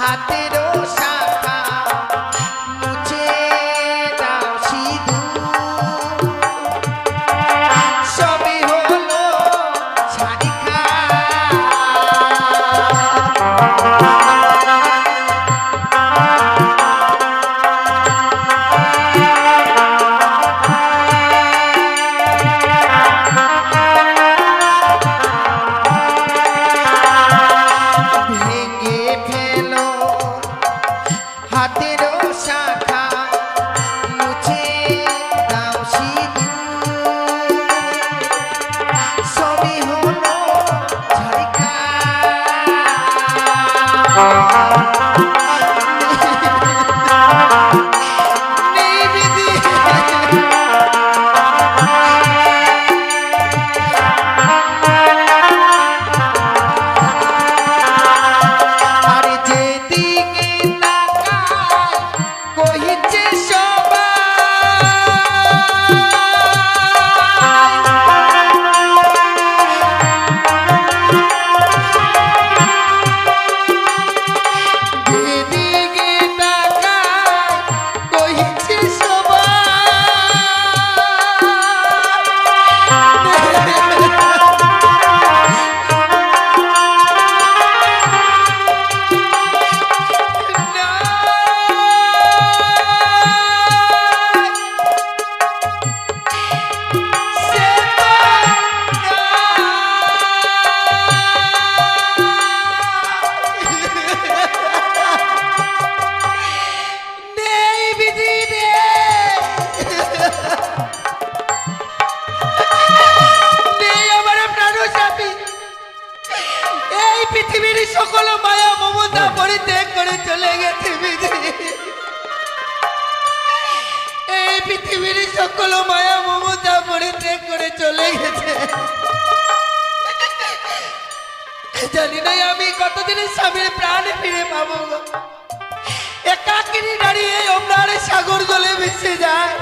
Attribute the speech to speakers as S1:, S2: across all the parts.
S1: হাতেরও শাখা মুছে দাও সিঁদুর সবই হলো ছাড়িখা ভেঙে ফেলো হাতেরও শাখা মুছে দাও সিঁদুর সবই হলো ছাড়িখা নেই বিধি আর যেদিকে তাকাই কহিছে সবাই যেদিকে তাকাই কহিছে নেই বিধি নেই আমার প্রাণ সাথী এই পৃথিবীর সকল মায়া মমতা পরিত্যাগ করে চলে গেছে বিধি এই পৃথিবীর সকল মায়া মমতা পরিত্যাগ করে চলে গেছে জানি না আমি কতদিন স্বামীর প্রাণ ফিরে পাবো গো। একাকিনী দাঁড়িয়ে ওমরার সাগর জলে ভেসে যায়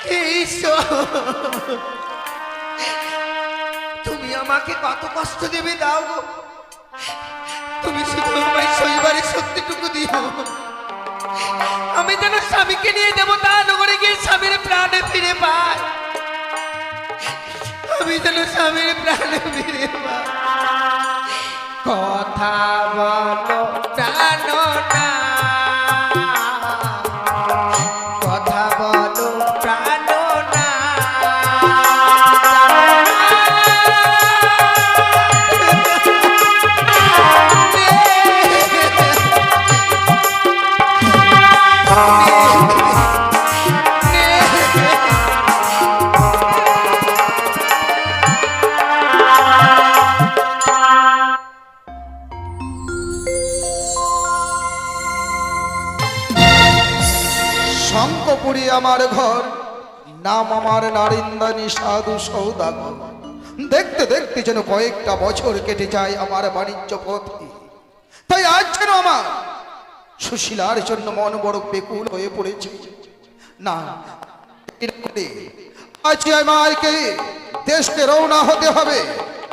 S1: হে ঈশ্বর তুমি আমাকে কত কষ্ট দেবে দাও গো তুমি শুধু আমায় শৈবারের শক্তিটুকু দিও আমি যেন স্বামীকে নিয়ে দেবতা নগরে গিয়ে স্বামীর প্রাণে ফিরে পাই আমি যেন স্বামীর প্রাণে ফিরে পাই কথা বলো জানো না কথা বলো জানো না
S2: শঙ্কপুরী আমার ঘর, নাম আমার নারিন্দানী সাধু সৌদাগর। দেখতে দেখতে যেন কয়েকটা বছর কেটে যায় আমার বাণিজ্য পথে। তাই আজ যেন আমার সুশীলার জন্য মন বড় বেকুল হয়ে পড়েছে। না, আজ আমাকে দেশকে রওনা হতে হবে।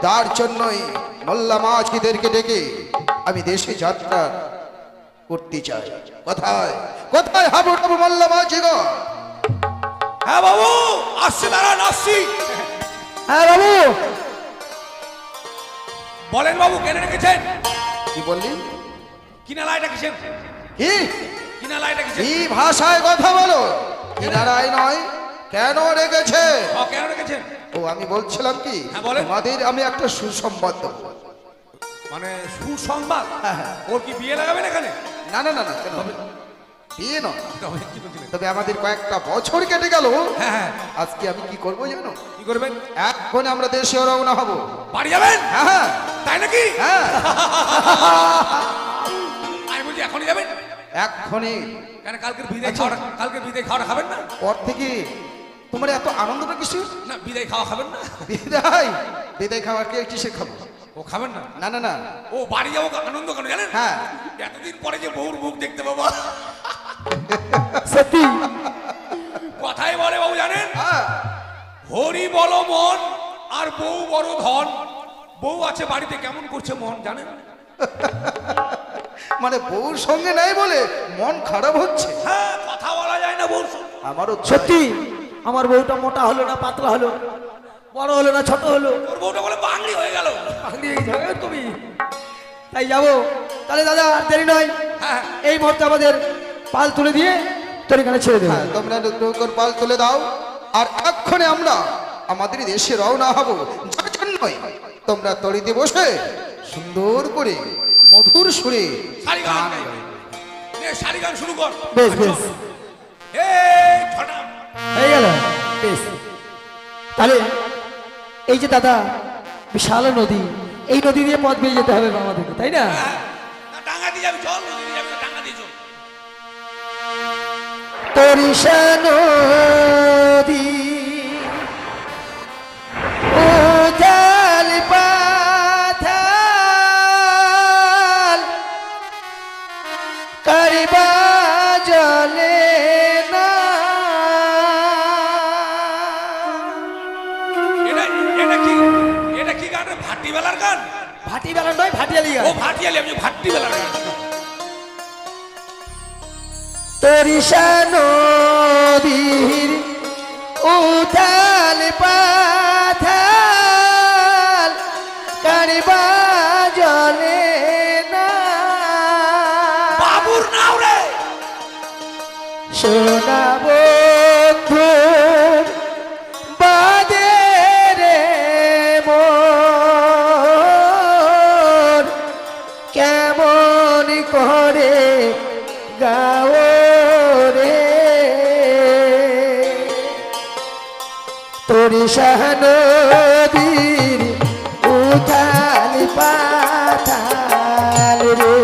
S2: তার জন্যই মোল্লা মাঝিদেরকে ডেকে আমি দেশে যাত্রা করতে চাই। কোথায় কোথায় হাবুডাবু মোল্লা মাঝিগো?
S3: হ্যাঁ বাবু, আসছি, দাঁড়ান, আসছি।
S2: হ্যাঁ বাবু।
S3: বলেন বাবু, কেন রেখেছেন?
S2: কি বললি?
S3: কিনালায় রেখেছেন?
S2: কি
S3: কিনালায় রেখেছেন?
S2: কি ভাষায় কথা বলো? কিনারায় নয়, কেন রেখেছে?
S3: কেন রেখেছেন?
S2: ও আমি বলছিলাম কি,
S3: হ্যাঁ, বলেন।
S2: তোমাদের আমি একটা সুসংবাদ দেবো।
S3: মানে সুসংবাদ?
S2: হ্যাঁ, হ্যাঁ।
S3: ওর কি বিয়ে লাগাবেন এখানে?
S2: না না না না, কেন বিয়ে নয়,
S3: তবে কি বলছিলেন?
S2: তবে আমাদের কয়েকটা বছর কেটে গেল।
S3: হ্যাঁ হ্যাঁ,
S2: আজকে আমি কি করবো জানো?
S3: কি করবেন?
S2: এখন আমরা দেশে রওনা হব।
S3: বাড়ি যাবেন?
S2: হ্যাঁ হ্যাঁ
S3: তাই নাকি?
S2: হ্যাঁ
S3: আমি বলছি এখনই যাবেন?
S2: এক্ষুনি।
S3: কেন কালকের বিদায় খাওয়া, কালকের বিদায় খাওয়াটা খাবেন না?
S2: পর থেকে তোমার এত আনন্দটা কিছু?
S3: না, বিদায় খাওয়া খাবেন না?
S2: বিদায় বিদায় খাবার কে কিসে খাবো?
S3: ও খাবেন না?
S2: না না না।
S3: ও বাড়ি যাবো আনন্দ কেন জানেন?
S2: হ্যাঁ।
S3: এতদিন পরে যে বউর মুখ দেখতে পাবো।
S2: সত্যি
S3: কথাই বলে বাবু জানেন,
S2: হ্যাঁ।
S3: হরি বলো মন আর বউ বড় ধন। বউ আছে বাড়িতে, কেমন করছে মন জানেন?
S2: মানে বউর সঙ্গে নাই বলে মন খারাপ হচ্ছে।
S3: হ্যাঁ, কথা বলা যায় না বউর সঙ্গে।
S2: আমারও তাই।
S4: সত্যি আমার বউটা মোটা হলো না পাতলা হলো, বড় হলো না ছোট হলো,
S3: তোর বউটা বলে বাঙালি হয়ে গেল।
S4: তুমি তাই যাবো। তাহলে দাদা আর দেরি নয়,
S3: হ্যাঁ,
S4: এই মুহূর্তে আমাদের পাল তুলে দিয়ে তোর এখানে ছেড়ে দেবো।
S2: হ্যাঁ, তোমরা নতুন পাল তুলে দাও আর এক্ষণে আমরা আমাদের দেশে রওনা হব। যার জন্যই তোমরা তরিতে বসে সুন্দর করে মধুর সুরে
S3: শাড়ি গান নে, শাড়ি গান শুরু কর।
S4: বেশ বেশ
S3: এই ছটা
S4: হয়ে গেল। বেশ, তাহলে এই যে দাদা বিশাল নদী, এই নদী দিয়ে পথ বেয়ে যেতে হবে আমাদেরকে, তাই না?
S3: হ্যাঁ, না, টাঙ্গা দিয়ে যাবি, চল নদী দিয়ে যাবি, টাঙ্গা দিয়ে চল।
S4: তরিষা নদী উথাল পাথাল কারিবা জলে না।
S3: এটা কি গান রে? ভাটি বেলার গান?
S4: ভাটি বেলা নয়, ভাটিয়ালি
S3: ও ভাটিয়ালি, আমি ভাটি বেলার গান।
S4: তরিষা নদীর উথাল পাথাল কারিবা জলে না।
S3: বাবুর নাও রে।
S4: সোনা বন্ধু বাদে রে মন, কেমন করে গাও রে তরিষা নদীর উথাল পাথাল রে।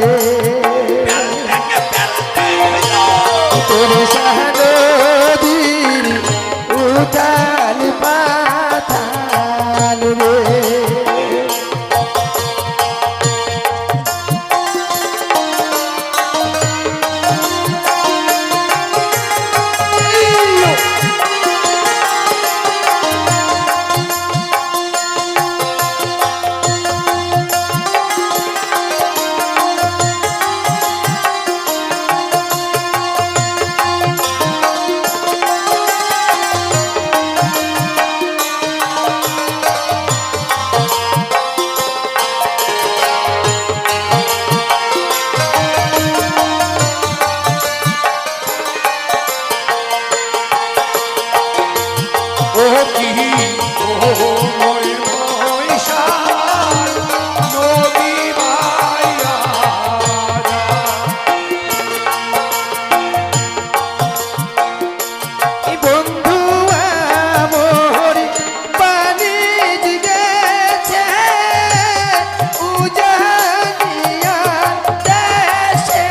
S4: তরিষা নদীর উথাল পাথাল রে।
S3: ও কি ও মই ময়সাল নদী মায়া
S4: এই বন্ধু আমার পানি গেছে উজানিয়া দেশে।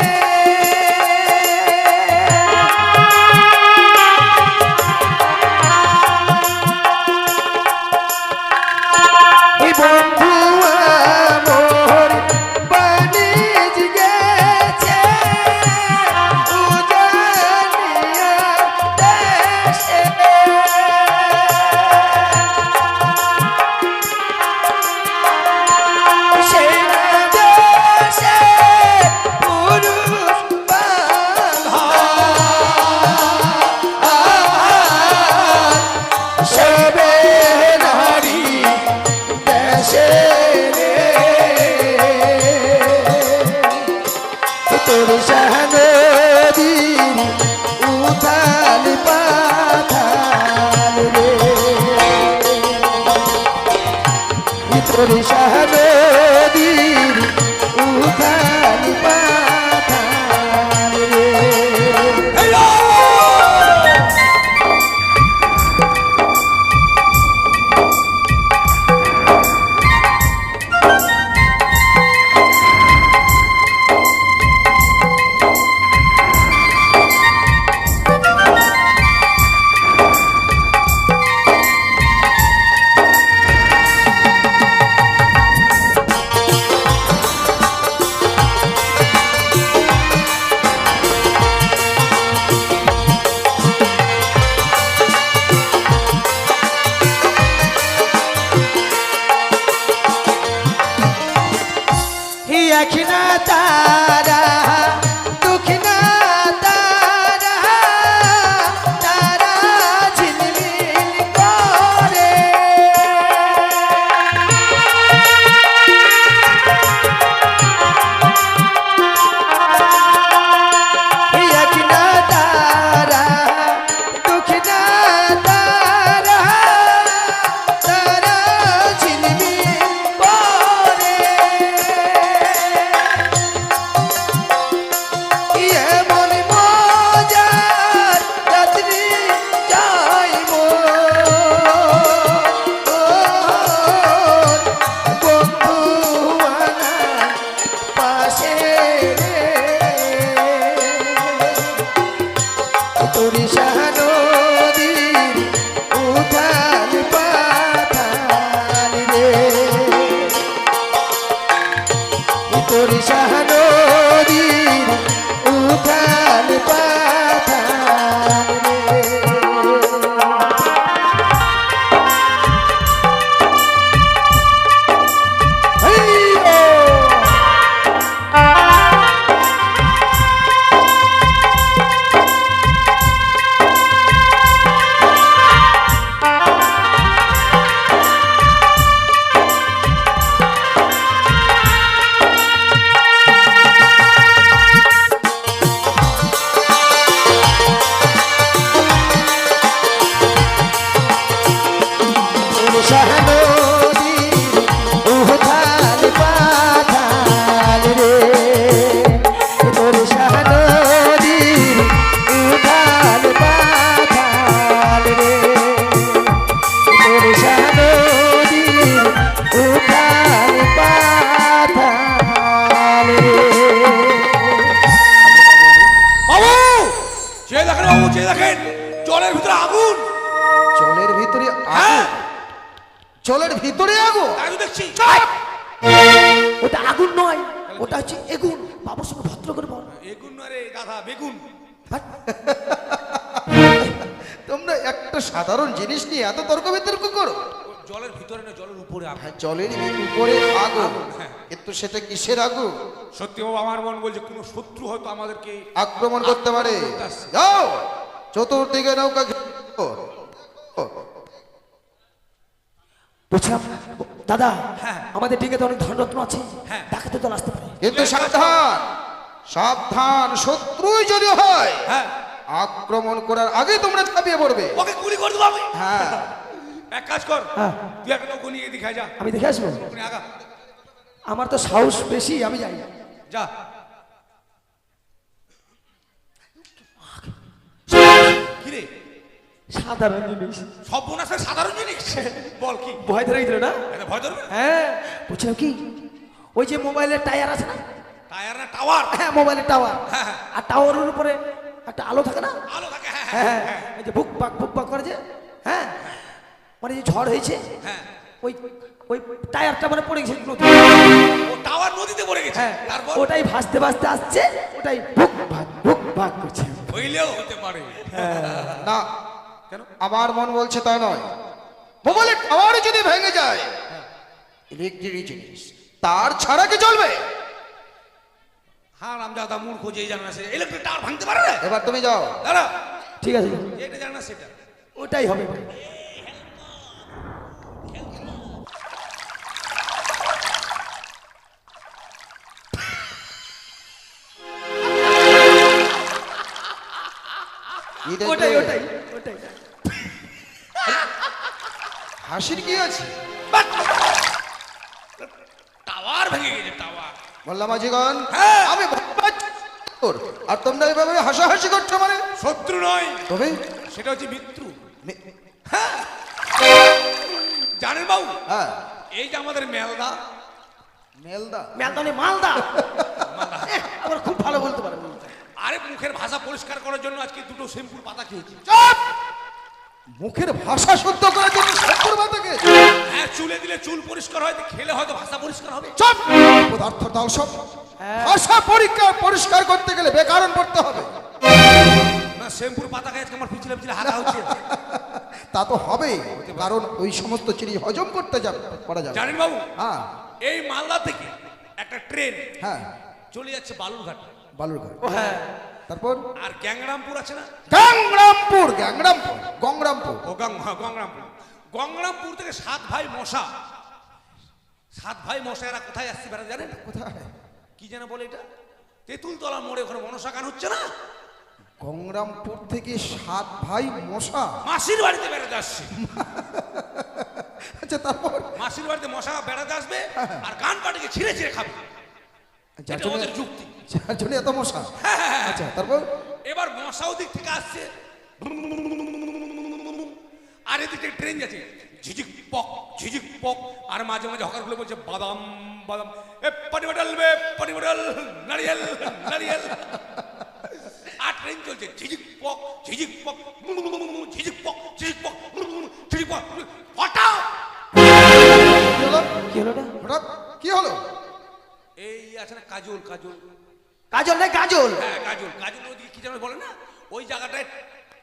S4: এই বন্ধু আমার পানি গেছে উজানিয়া দেশে। সেই দেশে পুরুষ বাঁধা সবে নারী দেশে রে তরিষা নদীর উথাল পাথাল রে। তরিষা নদীর উথাল পাথাল রে।
S3: জলের ভিতরে আগুন।
S2: জলের ভিতরে
S3: হ্যাঁ।
S2: আগুন? জলের ভিতরে আগুন?
S3: তাই তো দেখছি।
S4: ওটা আগুন নয়, ওটা হচ্ছে এগুন। বাবুর সঙ্গে ভদ্র করে বল।
S3: বেগুন নয় রে গাধা, বেগুন।
S2: তোমরা একটা সাধারণ জিনিস নিয়ে এত তর্ক বিতর্ক করো।
S3: জলের ভিতরে না, জলের উপরে আগুন।
S2: হ্যাঁ, জলের উপরে আগুন,
S3: হ্যাঁ।
S2: কিন্তু সেটা কিসের আগুন?
S3: সত্যি বাবা, আমার মন বলছে কোনো শত্রু হয়তো আমাদেরকে
S2: আক্রমণ করতে পারে।
S3: করতে আসছে।
S2: যাও, চতুর্দিকে নৌকা ঘেরো।
S4: বলছিলাম দাদা,
S3: হ্যাঁ।
S4: আমাদের ডিঙ্গিতে অনেক ধনরত্ন আছে,
S3: হ্যাঁ।
S4: ডাকাতে দল আসতে পারে।
S2: কিন্তু সাবধান, সাবধান, শত্রুই যদি হয়
S3: হ্যাঁ,
S2: আক্রমণ করার আগে তোমরা ছাপিয়ে পড়বে।
S3: ওকে গুলি করে দেবো আমি।
S2: হ্যাঁ,
S3: এক কাজ কর,
S4: হ্যাঁ।
S3: তুই একটা নৌকো নিয়ে দেখায় যা।
S4: আমি দেখে আসবো।
S3: ওখানে আগা
S4: আমার তো সাহস বেশি, আমি যাই।
S3: যা। কি রে,
S4: সাধারণ জিনিস,
S3: সব বোনাসের সাধারণ জিনিস? বল কি?
S4: ভয় ধরে গেছিল না?
S3: এটা ভয় ধরবে?
S4: হ্যাঁ, বলছিলাম কি, ওই যে মোবাইলের টায়ার আছে না?
S3: টায়ার না টাওয়ার?
S4: হ্যাঁ, মোবাইলের টাওয়ার।
S3: হ্যাঁ, হ্যাঁ।
S4: আর টাওয়ারের উপরে একটা আলো থাকে না?
S3: আলো থাকে, হ্যাঁ
S4: হ্যাঁ,
S3: হ্যাঁ
S4: এই যে বুক বাক করে যে, হ্যাঁ, মানে যে ঝড় হয়েছে,
S3: হ্যাঁ।
S4: ওই ওই টায়ারটা মানে পড়ে গেছে নদী।
S3: ও টাওয়ার নদীতে পড়ে গেছে।
S4: হ্যাঁ,
S3: তারপর
S4: ওটাই ভাসতে ভাসতে আসছে, ওটাই বুক ভাগ করছে।
S3: হইলেও হতে পারে।
S2: না,
S3: কেন?
S2: আমার মন বলছে তা নয়। মোবাইলের টাওয়ার যদি ভেঙে যায়, ইলেকট্রিক জিনিস, তার ছাড়া কি চলবে?
S3: হ্যাঁ, রামদাদা মূর্খ, যেই জানে না সে ইলেকট্রিক টাওয়ার ভাঙতে পারে না।
S2: এবার তুমি যাও।
S3: দাঁড়া,
S4: ঠিক আছে,
S3: এটা জানে না সেটা।
S4: ওটাই হবে।
S2: কি দেখলে?
S4: ওটাই ওটাই ওটাই।
S2: হাসির কি আছে?
S3: টাওয়ার ভেঙে গেছে, টাওয়ার।
S2: বললাম আজিগণ,
S3: হ্যাঁ।
S2: আমি ভয় পাচ্ছি। আর তোমরা এভাবে হাসাহাসি করছো মানে?
S3: শত্রু নয়,
S2: তবে
S3: সেটা হচ্ছে মৃত্যু।
S2: মে-
S3: জানেন বাবু,
S2: হ্যাঁ,
S3: এই যে আমাদের মেলদা,
S2: মেলদা,
S4: মালদানে মালদা, আমার খুব ভালো বলতে পারে।
S3: আরে মুখের ভাষা পরিষ্কার করার জন্য আজকে দুটো শ্যাম্পুর পাতা খেয়েছি।
S2: চুপ! মুখের ভাষা শুদ্ধ করার জন্য শত্রুর মাথা খেয়েছো?
S3: হ্যাঁ, চুলে দিলে চুল পরিষ্কার হয়, খেলে হয়তো ভাষা পরিষ্কার হবে।
S2: চুপ! পদার্থ দাও সব। ভাষা পরিষ্কার করতে গেলে ব্যাকরণ পড়তে হবে।
S3: না, শ্যাম্পুর পাতা খেয়ে আজকে আমার পিছলে পিছলে হাঁকা হচ্ছে।
S2: তা তো হবে, কারণ ওই সমস্ত জিনিস হজম করতে যাবে করা যাবে।
S3: জানেন বাবু,
S2: হ্যাঁ,
S3: এই মালদা থেকে একটা ট্রেন
S2: হ্যাঁ,
S3: চলে যাচ্ছে বালুরঘাট।
S2: বালুরঘাট।
S4: ও হ্যাঁ,
S2: তারপর
S3: আর গ্যাংরামপুর আছে না?
S2: গঙ্গরামপুর
S3: ও গঙ্গরামপুর। গঙ্গরামপুর থেকে 7 ভাই মশা, 7 ভাই মশা, এরা কোথায় আসছে বেড়া জানেন?
S2: কোথায়?
S3: কি যেন বলে এটা, তেঁতুলতলা মোড়ে, ওখানে মনসা গান হচ্ছে না?
S2: গঙ্গরামপুর থেকে 7 ভাই মশা।
S3: মাসির বাড়িতে বেড়াতে আসছে।
S2: আচ্ছা, তারপর
S3: মাসির বাড়িতে মশা বেড়াতে আসবে আর গান পাটিকে ছিঁড়ে ছিঁড়ে খাবে।
S2: যার
S3: এটা
S2: জন্য
S3: ওদের যুক্তি।
S2: যার জন্য এত মশা। আচ্ছা, তারপর
S3: এবার মশাও দিক থেকে আসছে, আর এদিকে ট্রেন যাচ্ছে ঝিঝিক পক, আর মাঝে মাঝে হকারগুলো বলছে বাদাম বাদাম, এ পানি বটল বে পানি বটল, নারিয়েল নারিয়েল। আর ট্রেন চলছে ঝিঝিক পক ঝিঝিক পক ঝিঝিক পক ঝিঝিক পক ঝিঝিক পক। হঠাৎ
S2: কি হলো?
S4: কি হলো না?
S2: হঠাৎ কি হলো?
S3: এই আছে না কাজল, কাজল,
S4: কাজল না গাজল।
S3: হ্যাঁ কাজল, কাজল ওদিকে কি যেন বলে না, ওই জায়গাটায়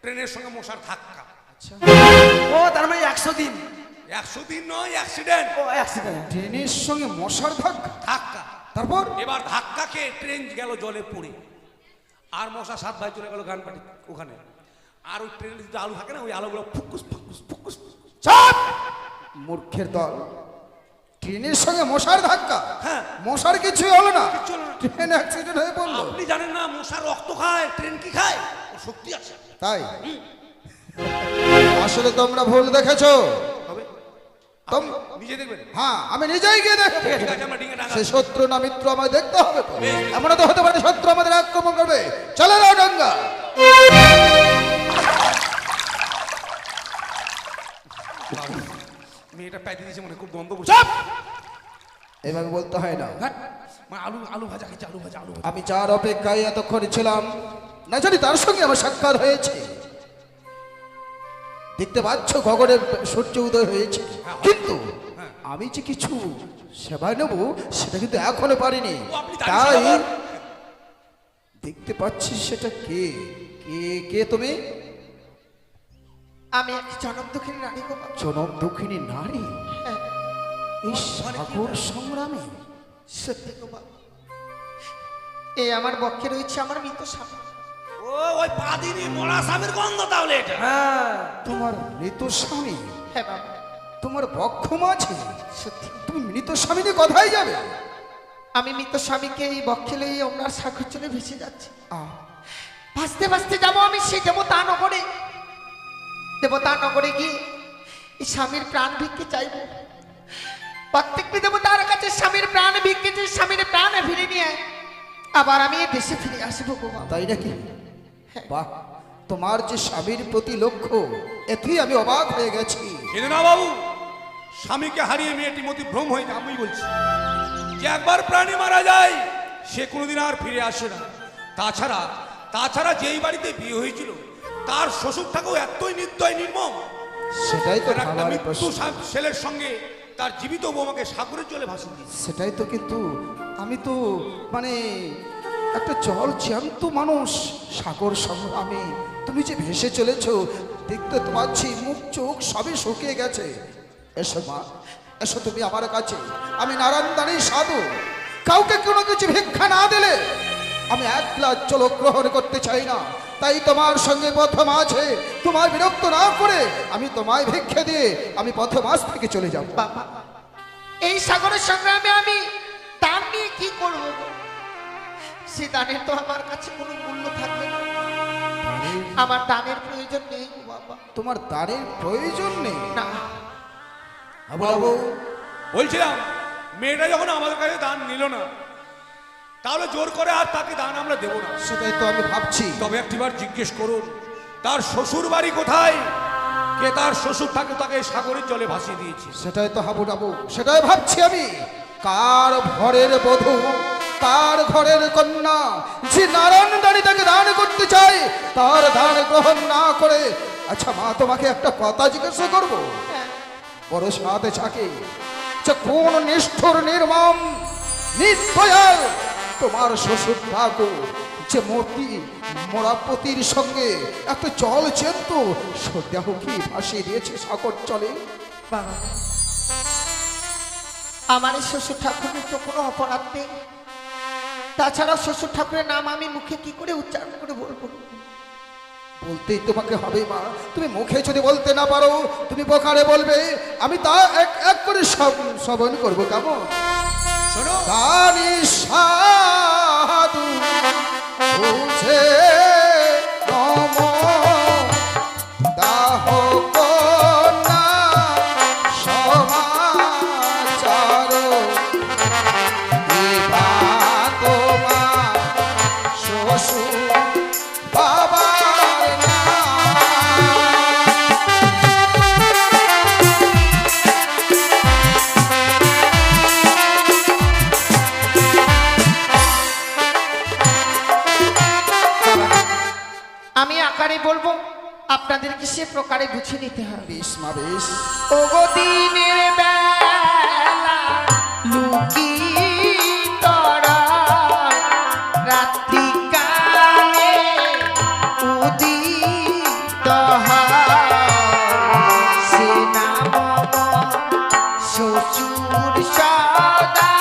S3: ট্রেনের সঙ্গে মশার ধাক্কা।
S4: ও তার মানে 100 দিন।
S3: 100 দিন নয়, অ্যাক্সিডেন্ট,
S4: ও অ্যাক্সিডেন্ট।
S2: ট্রেনের সঙ্গে মশার ধাক্কা।
S3: ধাক্কা।
S2: তারপর
S3: এবার ধাক্কা খেয়ে ট্রেন গেল জলে পড়ে, আর মশা 7 ভাই চলে গেল গান পাটি ওখানে। আর ওই ট্রেনের যে আলু থাকে না, ওই আলোগুলো ফুকুস ফুকুস ফুকুস।
S2: চাপ! মূর্খের দল, ট্রেনের সঙ্গে মশার ধাক্কা।
S3: হ্যাঁ।
S2: মশার কিছুই হলো না,
S3: কিচ্ছু হলো না।
S2: ট্রেন অ্যাক্সিডেন্ট হয়ে পড়লো।
S3: আপনি জানেন না মশা রক্ত খায়, ট্রেন কি খায়? ও শক্তি আছে।
S2: তাই আসলে তোমরা ভুল দেখেছো।
S3: হবে নিজে দেখবেন।
S2: হ্যাঁ, আমি নিজেই গিয়ে দেখবো।
S3: ঠিক আছে, আমরা ডিঙে ডাঙা।
S2: সে শত্রু না মিত্র আমায় দেখতে হবে তো।
S3: বেশ।
S2: এমন তো হতে পারে শত্রু আমাদের আক্রমণ করবে। চলে যাও ডাঙ্গা।
S3: মেয়েটা প্যাটি দিয়েছে মনে, খুব গন্ধ করছে।
S2: চাপ! এভাবে বলতে হয় না।
S3: ঘাট, মা আলু আলু ভাজা খেয়েছে, আলু ভাজা আলু ভাজা।
S2: আমি যার অপেক্ষায় এতক্ষণ ছিলাম, না জানি তার সঙ্গে আমার সাক্ষাৎ হয়েছে। দেখতে পাচ্ছ গগনের সূর্য উদয় হয়েছে, কিন্তু আমি যে কিছু সেবা নেব সেটা কিন্তু এখনো পারিনি।
S3: ও, আপনি জানেন
S2: তাই
S3: সেবা?
S2: দেখতে পাচ্ছি সেটা কে কে কে তুমি?
S1: আমি এক জনম দুঃখিনী রানী গো বাবা।
S2: জনম দুঃখিনী নারী
S1: হ্যাঁ,
S2: এই সাগর সংগ্রামে।
S1: সত্যি গো বাবা। এই আমার বক্ষে রয়েছে আমার মৃত স্বামী।
S3: ও ওই পাদিনী মরা স্বামীর গন্ধ তাহলে এটা।
S4: হ্যাঁ
S2: তোমার মৃত স্বামী
S1: হ্যাঁ বাবা,
S2: তোমার বক্ষ মাঝে,
S1: সত্যি
S2: তুমি মৃত স্বামী নিয়ে কোথায় যাবে?
S1: আমি মৃত স্বামীকে এই বক্ষে লইয়ে ওনার সাগর চলে ভেসে যাচ্ছি।
S2: আহ,
S1: ভাসতে ভাসতে যাবো আমি সেই দেবতা নগরে। দেবতা নগরে গিয়ে এই স্বামীর প্রাণ ভিক্ষে চাইবো। প্রত্যেকটি দেবতার কাছে স্বামীর প্রাণ ভিক্ষে যে স্বামীর প্রাণ ফিরে নিয়ে আবার আমি এই দেশে ফিরে আসবো গো বাবা।
S2: তাই নাকি? বাহ, তোমার যে স্বামীর প্রতি লক্ষ্য, এতেই আমি অবাক হয়ে গেছি।
S3: কিন্তু না বাবু, স্বামীকে হারিয়ে মেয়েটি মতি ভ্রম হয়ে আমি বলছি যে একবার প্রাণী মারা যায় সে কোনোদিন আর ফিরে আসে না। তাছাড়া তাছাড়া যেই বাড়িতে বিয়ে হয়েছিল তার শ্বশুরটাকেও এতই নির্দয় নির্মম,
S2: সেটাই তো
S3: তার একটা
S2: ভাবার
S3: মৃত্যু
S2: প্রশ্ন।
S3: ছেলের সঙ্গে তার জীবিত বৌমাকে সাগরের জলে ভাসিয়ে দিয়েছে।
S2: সেটাই তো, কিন্তু আমি তো মানে একটা জল জ্যান্ত মানুষ, সাগর সংগ্রামে তুমি যে ভেসে চলেছো, দেখতে তো পাচ্ছি মুখ চোখ সবই শুকিয়ে গেছে। এসো মা, এসো তুমি আমার কাছে। আমি নারায়ণদানী সাধু, কাউকে কোনো কিছু ভিক্ষা না দিলে আমি এক গ্লাস জল গ্রহণ করতে চাই না। তাই তোমার সঙ্গে প্রথম আছে, তোমায় বিরক্ত না করে আমি তোমায় ভিক্ষে দিয়ে আমি প্রথম আজ থেকে চলে যাব।
S1: বাবা, এই সাগরের সংগ্রামে আমি দান নিয়ে কি করবো গো? সে দানের তো আমার কাছে কোনো মূল্য থাকবে না। আমার দানের প্রয়োজন নেই গো বাবা।
S2: তোমার দানের প্রয়োজন নেই?
S1: না,
S2: বাবু,
S3: বলছিলাম মেয়েটা যখন আমাদের কাছে দান নিল না, তাহলে জোর করে আর তাকে দান আমরা দেবো না।
S2: সেটাই তো আমি ভাবছি।
S3: তবে একটিবার জিজ্ঞেস করুন তার শ্বশুর বাড়ি কোথায়, কে তার শ্বশুর তাকে সাগরের জলে ভাসিয়ে দিয়েছে।
S2: সেটাই তো হাবুডাবু, সেটাই ভাবছি আমি। কার ঘরের বধূ, কার ঘরের কন্যা যে নারায়ণদানী তাকে দান করতে চায়, তার দান গ্রহণ না করে। আচ্ছা মা, তোমাকে একটা কথা জিজ্ঞাসা করবো, বড় সাথে থাকে যে কোন নিষ্ঠুর নির্মম নির্দয়াল তোমার শ্বশুর ঠাকুর যে মূর্তি মোরাপতির সঙ্গে একটা জল চেন্ত সদ্যাহ কি ভাসিয়ে দিয়েছে সাগর চলে?
S1: বাবা, আমার এই শ্বশুর ঠাকুরের তো কোনো অপরাধ নেই। তাছাড়া শ্বশুর ঠাকুরের নাম আমি মুখে কি করে উচ্চারণ করে বলবো?
S2: বলতেই তোমাকে হবে মা। তুমি মুখে যদি বলতে না পারো, তুমি বোকারে বলবে, আমি তা এক এক করে শ্রবণ করবো। কেমন?
S3: শোনো,
S2: দানি সাধু বুঝে নম দাহ কন্যা সমাচার বিভা তোমার শ্বশুর বাবার নাম।
S1: আমি আকারে বলবো, আপনাদেরকে সে প্রকারে বুঝে নিতে হবে।
S2: বেশ মা, বেশ।
S1: ওগো দিনের বেলা লুকি তরা রাত্রি কালে উদিত সে নাম শ্বশুর সদা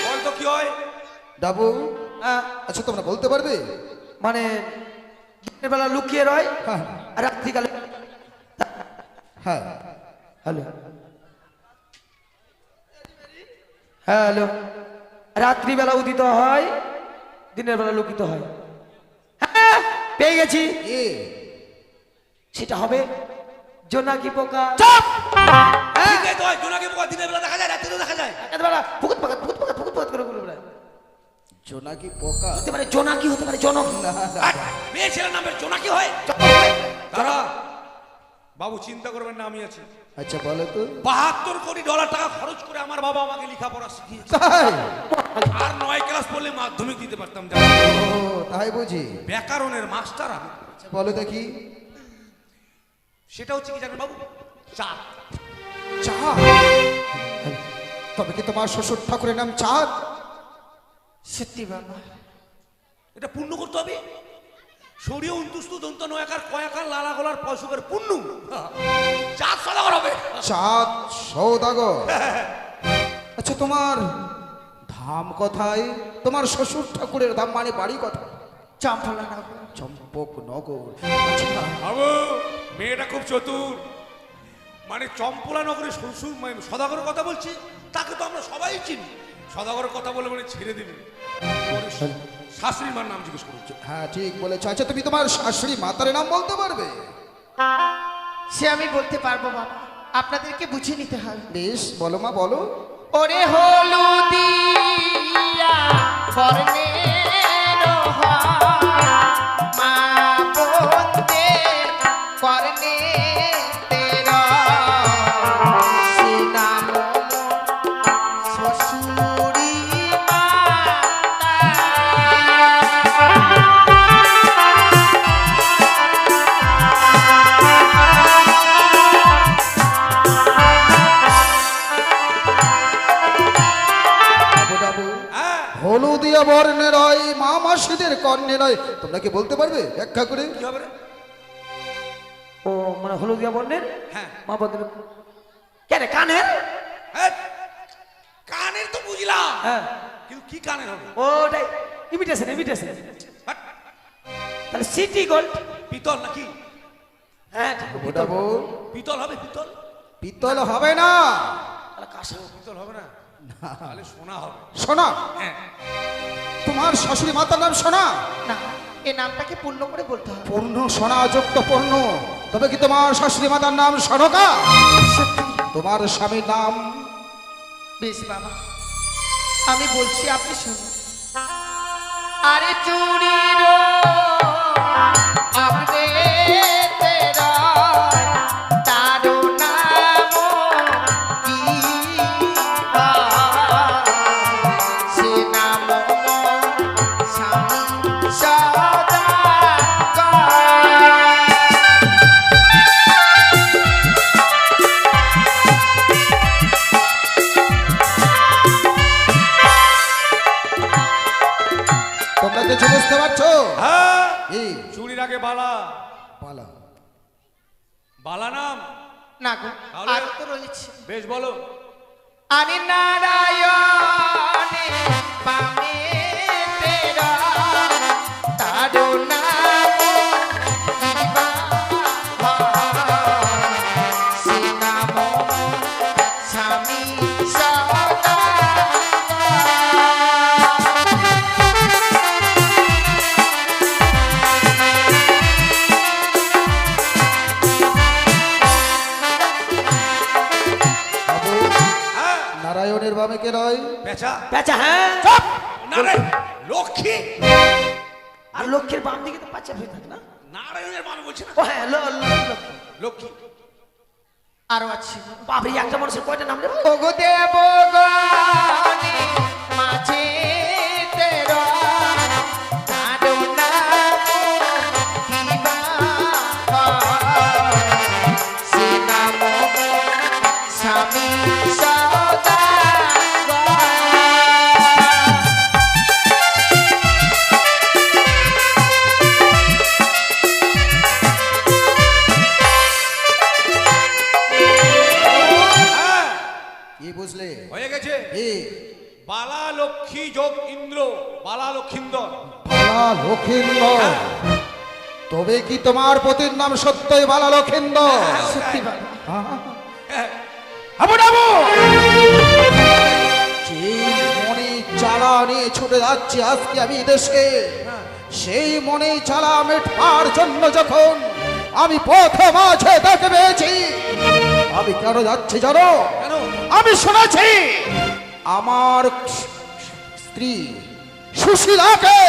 S3: বলতো কি হয়?
S2: ডাবু,
S4: হ্যাঁ,
S2: আচ্ছা তোমরা বলতে পারবে?
S4: মানে দিনের বেলা লুকিয়ে রয়
S2: হ্যাঁ
S4: আর রাত্রিকালে।
S2: হ্যাঁ।
S4: হ্যালো, হ্যালো, রাত্রিবেলা উদিত হয়, দিনের বেলা লুকিত হয়। হ্যাঁ, পেয়ে গেছি।
S2: এ
S4: সেটা হবে জোনাকি পোকা।
S3: ঠিক আছে, তো হয়, জোনাকি পোকা দিনের বেলা দেখা যায়, রাত্রিতেও দেখা যায়।
S4: রাত্রিবেলা ফুকুত পাকাত ফুকুত পাকাত ফুকুত পাকাত করে ঘুরে বেড়ায়।
S2: জোনাকি পোকা?
S4: হতে পারে জোনাকি, হতে পারে জনক।
S3: আর মেয়ে ছেলের নামের জোনাকি হয়? তারা বাবু চিন্তা করবেন না, আমি আছি।
S2: আচ্ছা বলো তো।
S3: 72 কোটি ডলার টাকা খরচ করে আমার বাবা আমাকে লেখাপড়া শিখিয়েছে।
S2: তাই?
S3: আর 9 ক্লাস পড়লে মাধ্যমিক দিতে পারতাম।
S2: ও তাই বুঝি।
S3: ব্যাকরণের মাস্টার আমি।
S2: আচ্ছা বলো দেখি।
S3: সেটা হচ্ছে কি জানেন বাবু? চাঁদ।
S2: চাঁদ? তবে কি তোমার শ্বশুর ঠাকুরের নাম চাঁদ?
S1: সত্যি বাবা।
S3: এটা পূর্ণ করতে হবে। সরিয়ে উন্তুস্তু দন্ত নয়াকার কয়াকার লালা গলার পয়সকের পূর্ণ চাঁদ সদাগর হবে।
S2: চাঁদ সৌদাগর। আচ্ছা তোমার ধাম কোথায়? তোমার শ্বশুর ঠাকুরের ধাম মানে বাড়ি কোথায়?
S1: চম্পলা না
S2: চম্পক নগর। আচ্ছা
S3: বাবু মেয়েটা খুব চতুর। মানে চম্পলা নগরে শ্বশুর মানে সদাগরের কথা বলছি, তাকে তো আমরা সবাই চিনি। সদাগরের কথা বলে মানে ছেড়ে দিবে। শাশুড়ি মার নাম জিজ্ঞেস করছো?
S2: হ্যাঁ ঠিক বলেছো। আচ্ছা তুমি তোমার শাশুড়ি মাতার নাম বলতে পারবে?
S1: সে আমি বলতে পারবো বাবা, আপনাদেরকে বুঝিয়ে নিতে হবে।
S2: বেশ বলো মা বলো।
S1: ওরে হলুদিয়া বর্ণের মা বন্দে করনে তেরা সে নাম শ্বশুরি
S3: হ্যাঁ
S2: হলুদিয়া বর্ণের হয় মা মাসিদের কর্ণের হয়, তোমরা কি বলতে পারবে ব্যাখ্যা করে?
S3: কি হবে রে?
S4: ও মানে হলুদিয়া বর্ণের
S3: হ্যাঁ
S4: মা বদল কেন কানের?
S3: হ্যাঁ, কানের তো বুঝলাম,
S4: হ্যাঁ
S3: কিন্তু কি কানের হবে?
S4: ওটাই ইমিটেশন ইমিটেশন।
S3: হাট,
S4: তাহলে সিটি গোল্ড।
S3: পিতল নাকি?
S4: হ্যাঁ ঠিক আছে,
S2: ওটা বল।
S3: পিতল হবে, পিতল।
S2: পিতল হবে না,
S4: তাহলে কাঁসা।
S3: পিতল হবে না, তাহলে সোনা হবে।
S2: সোনা।
S3: হ্যাঁ
S2: তোমার শাশুড়ি মাতার নাম সোনা?
S1: না, এই নামটাকে পূর্ণ করে বলতে হবে।
S2: পূর্ণ সোনা যুক্ত পূর্ণ। তবে কি তোমার শাশুড়ি মাতার নাম সনকা?
S1: সত্যি?
S2: তোমার স্বামীর নাম?
S1: বেশ বাবা, আমি বলছি আপনি শুনুন। আরে চুরির আপনি তেরা তারো নাম কি সে নাম স্বামী সদাগর।
S2: তোমরা কিছু বুঝতে পারছো?
S3: হ্যাঁ,
S2: এই
S3: চুরির আগে বালা।
S2: পালা।
S3: বালা নাম?
S1: না গো,
S3: তাহলে?
S1: আরো তো রয়েছে।
S3: বেশ বলো।
S1: আরে নারায়ণে বামে তেরা তারো নাম কিবা সে নাম স্বামী সদাগর।
S2: বাবু,
S3: হ্যাঁ,
S2: নারায়ণের বামে কে নয়?
S3: পেঁচা।
S4: পেঁচা। হ্যাঁ
S3: না রে, লক্ষ্মী।
S4: আর লক্ষ্যের বাম দিকে তো বাচ্চা হয়ে থাকে না?
S3: নারায়ণের বাবা বলছে না,
S4: ও হ্যাঁ লক্ষ্মী।
S3: লক্ষ্মী।
S1: আরো আছে
S4: বাপরে একটা মানুষের কয়টা নাম নেবে?
S1: ওগো দেবগণে মাঝে তেরা তারো নাম কিবা সে নাম স্বামী সদাগর।
S3: হ্যাঁ,
S2: কি বুঝলে?
S3: হয়ে গেছে।
S2: এই
S3: বালা লক্ষ্মী যোগ ইন্দ্র, বালা লক্ষিন্দর।
S2: বালা লক্ষিন্দর। তবে কি তোমার পতির নাম সত্যই বালা লক্ষিন্দর?
S1: সত্যি বাবা,
S3: হ্যাঁ,
S2: যে মনে জ্বালা নিয়ে ছুটে যাচ্ছি আজকে আমি দেশে, সেই মনে জ্বালা মেটার জন্য যখন আমি পথ মাঝে দেখে পেয়েছি, আমি কেন যাচ্ছি জানো?
S3: কেন?
S2: আমি শুনেছি আমার স্ত্রী সুশীলাকে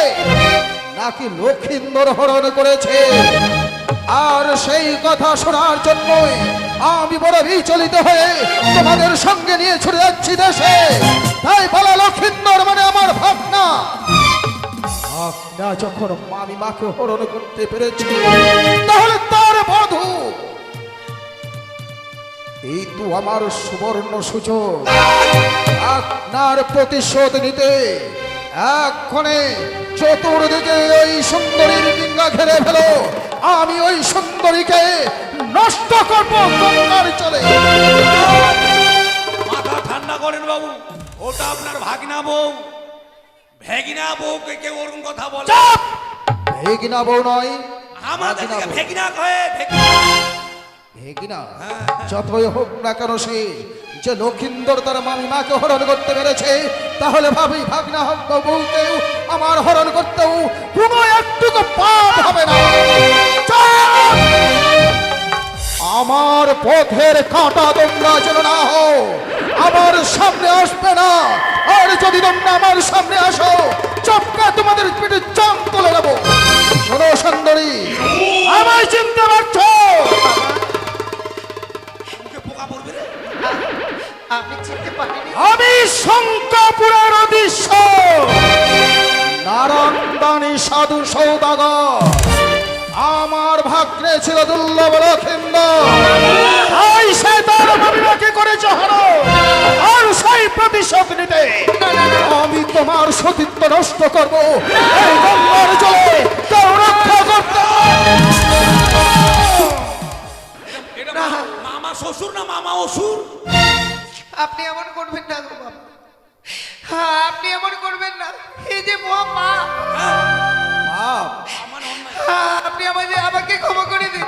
S2: নাকি লক্ষিন্দর হরণ করেছে। আর সেই কথা শোনার জন্যই আমি বড় বিচলিত হয়ে তোমাদের সঙ্গে নিয়ে ছুটে যাচ্ছি দেশে। তাই বলা লক্ষিন্দর মানে আমার ভাবনা, ভাবনা যখন মামি মাকে হরণ করতে পেরেছি, তাহলে তার বধূ এই তো আমার সুবর্ণ সুযোগ আপনার প্রতিশোধ নিতে। এক্ষণে চতুর্দিকে ওই সুন্দরীর ডিঙ্গা ঘেরে ফেলো, আমি ওই সুন্দরীকে নষ্ট করব গঙ্গার চলে।
S3: মাথা ঠান্ডা করেন বাবু, ওটা আপনার ভাগিনা বউ। ভেগিনা বউকে কেউ ওরকম কথা বলে?
S2: চাপ! ভেগিনা বউ নয়,
S3: আমাদের
S2: ভাগিনা বউ।
S3: ভেগিনা কয়ে ভেগিনা।
S2: ভেগিনা যতই হোক না কেন, সে যে লক্ষিন্দর তার মামি মাকে হরণ করতে পেরেছে, তাহলে ভাবি ভাগনা হোক বা বউকেও আমার হরণ করতেও কোনো একটুকু পাপ হবে না। চাপ! আমার পথের কাঁটা তোমরা যেন না হও, আমার সামনে আসবে না। আর যদি তোমরা আমার সামনে আসো, চপকা তোমাদের পেটে চাম তুলে দেবো। শোনো সুন্দরী, আমায় চিনতে পারছো?
S3: মুখে পোকা পড়বে রে।
S1: আমি চিনতে পারিনি।
S2: আমি শঙ্করপুরের অদৃশ্য নারায়ণদানী সাধু সৌদাগর। আমার ভাগ্নে ছিল দুর্লভ লক্ষিন্দর, তাই সে তার মামিমাকে করেছে হরণ। আর সেই প্রতিশোধ নিতে আমি তোমার সতীত্ব নষ্ট করব। এই গঙ্গার জলে কেউ রক্ষা করতে
S3: এটা মামা শ্বশুর না মামা অসুর?
S1: আপনি এমন করবেন না গো বাবা, হ্যাঁ আপনি এমন করবেন না। এই যে মহা মা,
S2: বাপ,
S3: আমার অন্যায়।
S1: হ্যাঁ, আপনি আমাকে ক্ষমা করে দিন,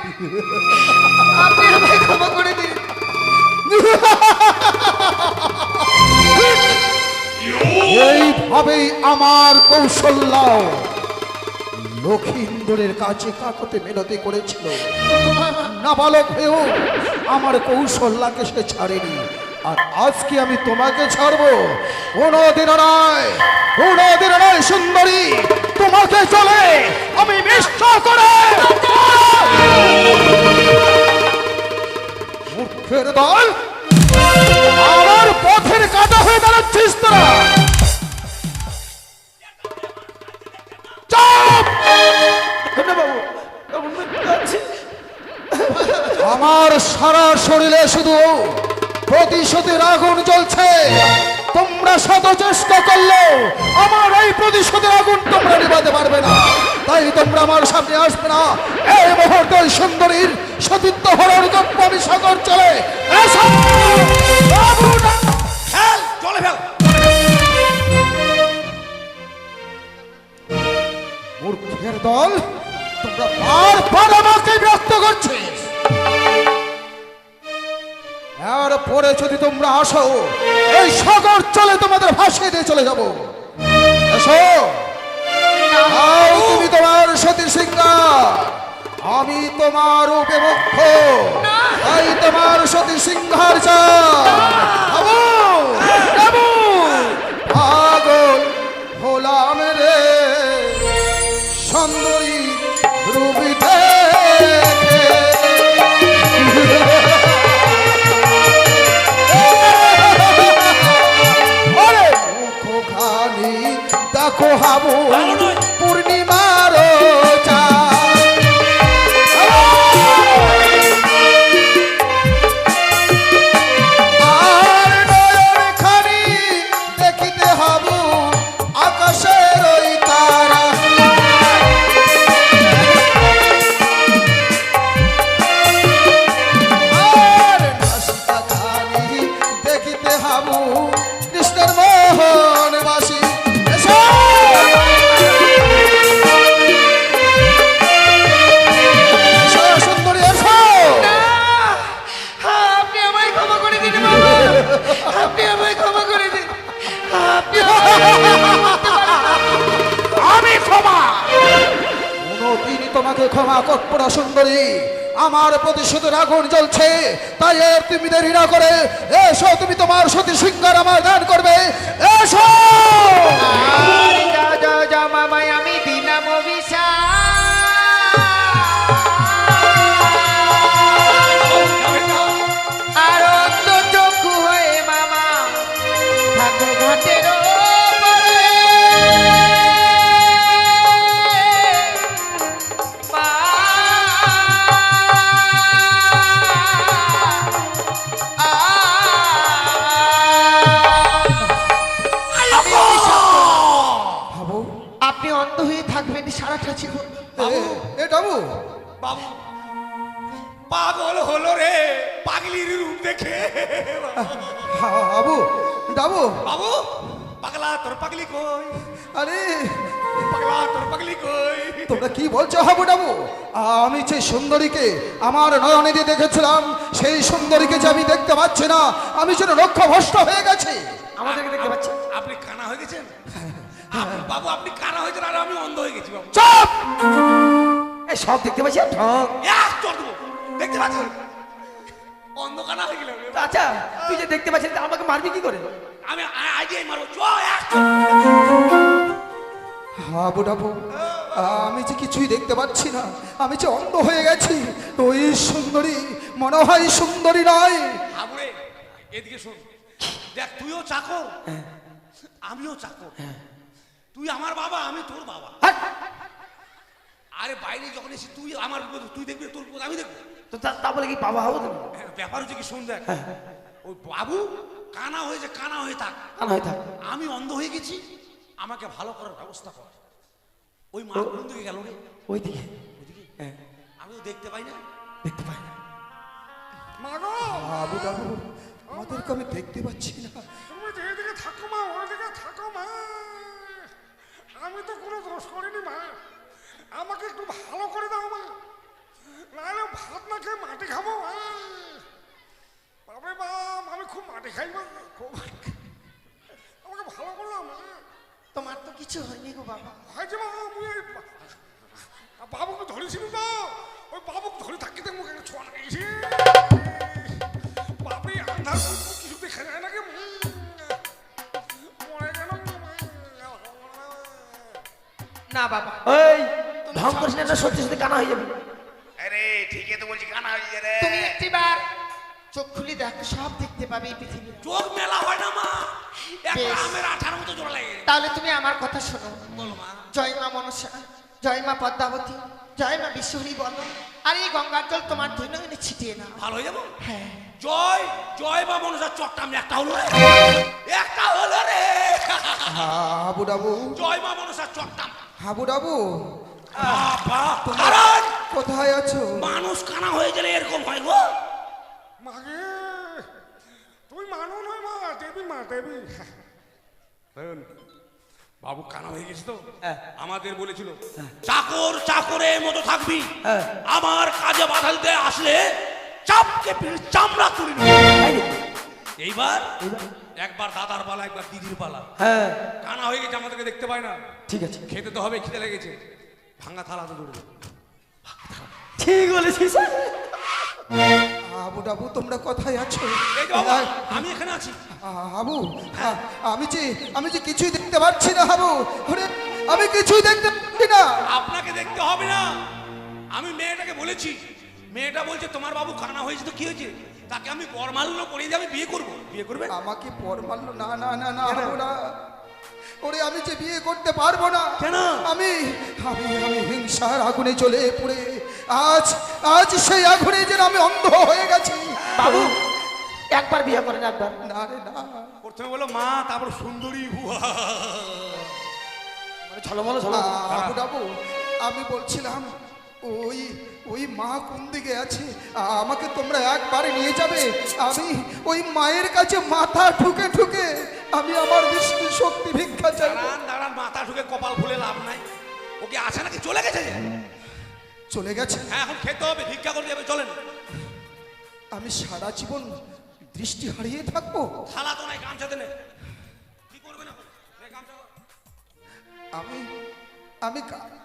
S1: আপনি আমাকে ক্ষমা করে দিন।
S2: এইভাবেই আমার কৌশল্য লক্ষিন্দরের কাছে কাকতে মিনতি করেছিল। নাবালক হয়েও আমার কৌশল্যাকে সে ছাড়েনি। আর আজকে আমি তোমাকে ছাড়বো? কোনোদিনও নয়, কোনোদিনও নয় সুন্দরী, তোমাকে চলে আমি মিষ্ট করে মূর্খের দল, আমার পথের কাটা হয়ে দাঁড়াচ্ছিস তোরা। চাপ! আমার সারা শরীরে শুধু প্রতিশোধের আগুন জ্বলছে। তোমরা শত চেষ্টা করলেও আমার এই প্রতিশোধের আগুন তোমরা নিভাতে পারবে না। তাই তোমরা আমার সামনে আসবে না। এই মুহূর্তে ওই সুন্দরীর সতীত্ব হরণ করব আমি সাগর চলে। এসো! বাবুরা!
S3: ফেল, জলে ফেল।
S2: মূর্খের দল, তোমরা বারবার আমাকে বিরক্ত করছিস। আর পরে যদি তোমরা আসো, এই সাগর চলে তোমাদের ভাসিয়ে দিয়ে চলে যাব। এসো! আর তুমি তোমার সতী সিংহার, আমি তোমার উপমুখ, তাই তোমার সতী সিংহার পাগল হলাম রে সুন্দরী রূপিতে। মুখখানি দেখো হাবু পূর্ণিমার আর নয়ন খানি দেখিতে হাবু আকাশের ওই তারা। আর নাসিকা খানি দেখিতে হাবু কৃষ্ণের মোহন বাসী। এসো! এসো সুন্দরী, এসো!
S1: হ্যাঁ, আপনি আমায় ক্ষমা করে দিন বাবা, আপনি আমায় ক্ষমা করে দিন, আপনি
S2: আমি ক্ষমা কোনদিনই তোমাকে ক্ষমা করবো না সুন্দরী। আমার প্রতিশোধের আগুন জ্বলছে, তাই এর তুমি দেরি না করে এসো। তুমি তোমার সতী সিংহার আমার দান করবে। এসো!
S1: আরে যাও যাও যাও মামাই, আমি দিলাম অভিশাপ।
S3: বাবু
S2: এ ডাবু,
S3: বাবু পাগল হলো রে পাগলির রূপ দেখে।
S2: হাবু, ডাবু,
S3: বাবু পাগলা তোর পাগলি কই,
S2: আরে
S3: পাগলা তোর পাগলি কই।
S2: তোমরা কি বলছো হাবু ডাবু? আমি যে সুন্দরীকে আমার নয়নে দিয়ে দেখেছিলাম, সেই সুন্দরীকে যে আমি দেখতে পাচ্ছি না, আমি যেন লক্ষ্যভ্রষ্ট হয়ে গেছি।
S4: আমাদেরকে দেখতে পাচ্ছি।
S3: আপনি কানা হয়ে গেছেন? বাবু আপনি কানা হয়েছেন আর আমি অন্ধ হয়ে গেছি বাবু।
S4: চুপ! এই সব দেখতে পাচ্ছি আর ঢং।
S3: এক চড় দেবো, দেখতে পাচ্ছেন অন্ধ কানা হয়ে গেলাম রে।
S4: আচ্ছা তুই যে দেখতে পাচ্ছিস তা আমাকে মারবি কি করে?
S3: আমি আইডিয়াই মারবো চ এক চড়।
S2: হাবু ডাবু, আমি যে কিছুই দেখতে পাচ্ছি না, আমি যে অন্ধ হয়ে গেছি। ওই সুন্দরী মনে হয় সুন্দরী নয়।
S3: হাবুরে এদিকে শোন, দেখ তুইও চাকর আমিও চাকর, তুই আমার বাবা আমি তোর বাবা।
S4: হাট!
S3: আরে বাইরে যখন এসে তুই আমার বিপদ তুই দেখবি, তোর বিপদ আমি দেখবো।
S4: তো তা বলে কি বাবা হবো তুমি?
S3: হ্যাঁ, ব্যাপার হচ্ছে কি শোন দেখ, ওই বাবু কানা হয়েছে, কানা হয়ে থাক,
S4: কানা হয়ে থাক।
S3: আমি অন্ধ হয়ে গেছি, আমাকে ভালো করার ব্যবস্থা কর। ওই মা কোন দিকে গেল রে?
S4: ওইদিকে
S3: ওদিকে
S4: হ্যাঁ,
S3: আমি তো দেখতে পাই না।
S4: দেখতে পাই না।
S3: মা গো
S2: হাবু ডাবু, আমাদেরকে আমি দেখতে পাচ্ছি না।
S3: তুমি যেদিকে থাকো মা ওইদিকে থাকো মা, আমি তো কোনো দোষ করিনি মা, আমাকে একটু ভালো করে দাও মা, নাহলে ভাত না খেয়ে মাটি খাবো মা। বাবা মা আমি খুব মাটি খাই মা, খুব আমাকে ভালো করে দাও মা।
S1: তোমার তো কিছু হয়নি গো বাবা।
S3: হয়েছে মা, আমি ওই বাবুকে ধরেছিলি তো, ওই বাবুকে ধরে থাকি তো মুখে ছোঁয়া লাগিয়েছি। বাবরি আন্ধার কিছু দেখা যায় নাকি, মরে গেল
S1: না বাবা,
S4: ওই ঢং করিস না, সত্যি সত্যি কানা হয়ে যাবে।
S3: আরে ঠিকই তো বলছি কানা হয়ে যায় রে।
S1: তুমি একটিবার চোখ খুলে দেখো, সব দেখতে পাবে এই পৃথিবী।
S3: চোখ মেলা হয় না মা, একটা
S1: বেশ।
S3: আমের আঠার মতো জোড়া লাগে।
S1: তাহলে তুমি আমার কথা শোনো।
S3: বলো মা।
S1: জয় মা মনসা, জয় মা পদ্মাবতী, জয় মা বিশ্বহরি বলো। আর এই গঙ্গার জল তোমার ধৈর্য ছিটিয়ে না।
S3: ভালো হয়ে যাবো।
S1: হ্যাঁ,
S3: জয় জয় বা মনসার চটটা আমি একটা হলো রে, একটা হলো রে।
S2: হাবু ডাবু,
S3: জয় মা মনসার চটটা।
S2: হাবু ডাবু,
S3: বাবা কারণ
S2: কোথায় আছো?
S3: মানুষ কানা হয়ে গেলে এরকম হয় গো।
S5: মাগে তুই মানু নয় মা, দেবী মা, দেবী।
S3: বাবু কানা হয়ে গেছে তো,
S4: হ্যাঁ।
S3: আমাদের বলেছিল চাকর চাকরের মতো থাকবি,
S4: হ্যাঁ।
S3: আমার কাজে বাধা দিতে আসলে চাপকে চামড়া তুলে নেব।
S4: তাই নাকি?
S3: এইবার
S4: এইবার?
S3: একবার দাদার পালা একবার দিদির পালা।
S4: হ্যাঁ
S3: কানা হয়ে গেছে, আমাদেরকে দেখতে পায় না,
S4: ঠিক আছে,
S3: খেতে তো হবে, খিদে লেগেছে, ভাঙা থালাতে ধরবে।
S4: ঠিক বলেছিস।
S2: হাবু ডাবু, তোমরা কোথায় আছো?
S3: এই যে বাবা, আমি এখানে আছি।
S2: হাবু, আমি যে কিছুই দেখতে পাচ্ছি না হাবু। ওরে, আমি কিছুই দেখতে পাচ্ছি না।
S3: আপনাকে দেখতে হবে না, আমি মেয়েটাকে বলেছি, মেয়েটা বলছে তোমার বাবু কানা হয়েছে তো কি হয়েছে, তাকে আমি বরমাল্য পরিয়ে দিয়ে আমি বিয়ে করবো। বিয়ে করবে?
S2: আমাকে পর মানলো না, না না না হাবু না। ওরে, আমি যে বিয়ে করতে পারবো না।
S3: কেন?
S2: আমি আমি আমি হিংসার আগুনে জ্বলে পুড়ে আজ আজ সেই আগুনে যেন আমি অন্ধ হয়ে গেছি।
S4: বাবু একবার বিয়ে করেন, একবার।
S2: না রে না,
S3: প্রথমে বলো মা, তারপর সুন্দরী হুয়া।
S4: মানে ঝলমলো ঝলমলো।
S2: হাবু ডাবু, আমি বলছিলাম ওই ওই মা কোন দিকে আছে, আমাকে তোমরা একবারে নিয়ে যাবে। আমি ওই মায়ের কাছে মাথা ঠুকে ঠুকে আমি আমার দৃষ্টি শক্তি ভিক্ষা চাই।
S3: দাঁড়ান দাঁড়ান, মাথা ঢুকে কপাল ফুলে লাভ নাই, ওকে আছে নাকি চলে গেছে?
S2: চলে গেছে।
S3: হ্যাঁ, এখন খেতে হবে, ভিক্ষা করতে যাবে, চলেন।
S2: আমি সারা জীবন দৃষ্টি হারিয়ে থাকবো?
S3: থালা তো নাই, গামছাতে নে, কি করবে না? নে গামছা।
S2: আমি আমি কা-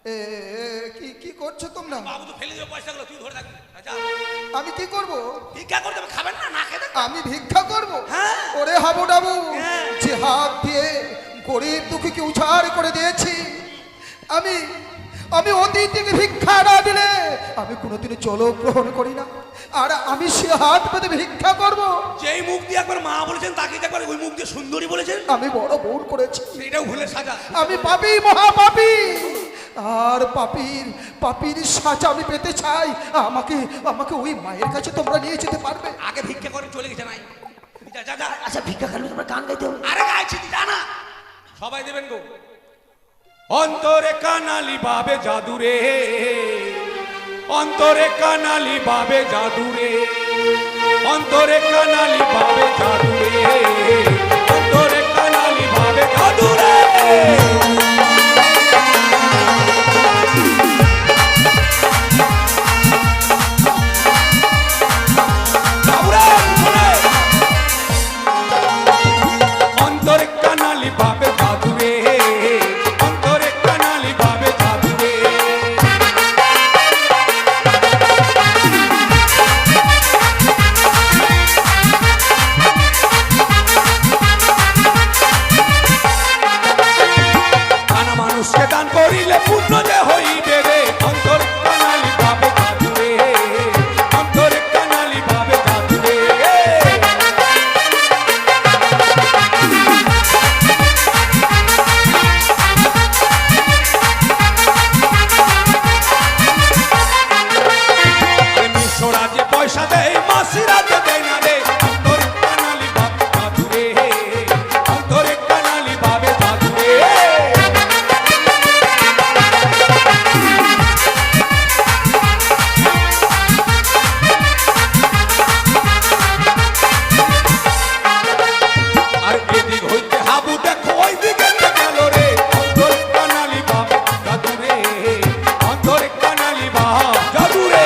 S2: এ, এ, কি কি করছো তোমরা?
S3: বাবু তো ফেলে দেবে পয়সাগুলো, তুই ধরে থাকবি। আচ্ছা,
S2: আমি কি করব?
S3: ভিক্ষা করতে হবে, খাবেন না, না খেতে?
S2: আমি ভিক্ষা করব?
S3: হ্যাঁ।
S2: ওরে হাবু ডাবু,
S3: হ্যাঁ।
S2: যে হাত দিয়ে গরিব দুঃখীকে উজাড় করে দিয়েছি, আমি আমি অতীত থেকে ভিক্ষা না দিলে আমি কোনোদিনও জল গ্রহণ করি না। আর আমি সে হাত পেতে ভিক্ষা করব?
S3: যেই মুখ দিয়ে একবার মা বলেছেন, তাকে একবার ওই মুখ দিয়ে সুন্দরী বলেছেন,
S2: আমি বড় ভুল করেছি।
S3: সেটাও ভুলে সাজা।
S2: আমি পাপী, মহাপাপী। আর পাপীর সাজা আমি পেতে চাই। আমাকে আমাকে ওই মায়ের কাছে তোমরা নিয়ে যেতে পারবে?
S3: আগে ভিক্ষা করে চলে গেছে নাই, যা যা যা।
S4: আচ্ছা ভিক্ষা খালি তোমরা গান গাইতে হবে?
S3: আরে গাইছি, যা না, সবাই দেবেন গো। অন্তরে কানালি বাবে জাদুরে, অন্তরে কানালি বাবে জাদুরে, অন্তরে কানালি বাবে জাদুরে, অন্তরে কানালি বাবে জাদুরে। অন্তরে কানালি বাবে জাদুরে, অন্তরে কানালি বাবে জাদুরে। কানা মানুষকে দান করিলে পুণ্য যে হইবে রে, অন্তরে কানালি বাবে জাদুরে, অন্তরে কানালি বাবে জাদুরে। মিশরাজে পয়সা দেয়, মাসিরাজে দেয় না রে, অন্তরে কানালি বাবে জাদুরে, অন্তরে কানালি বাবে জাদুরে। আর এদিক হইতে হাবু দেখো ওই দিকে গেল রে, অন্তরে কানালি বাবে জাদুরে, অন্তরে কানালি বাবে জাদুরে।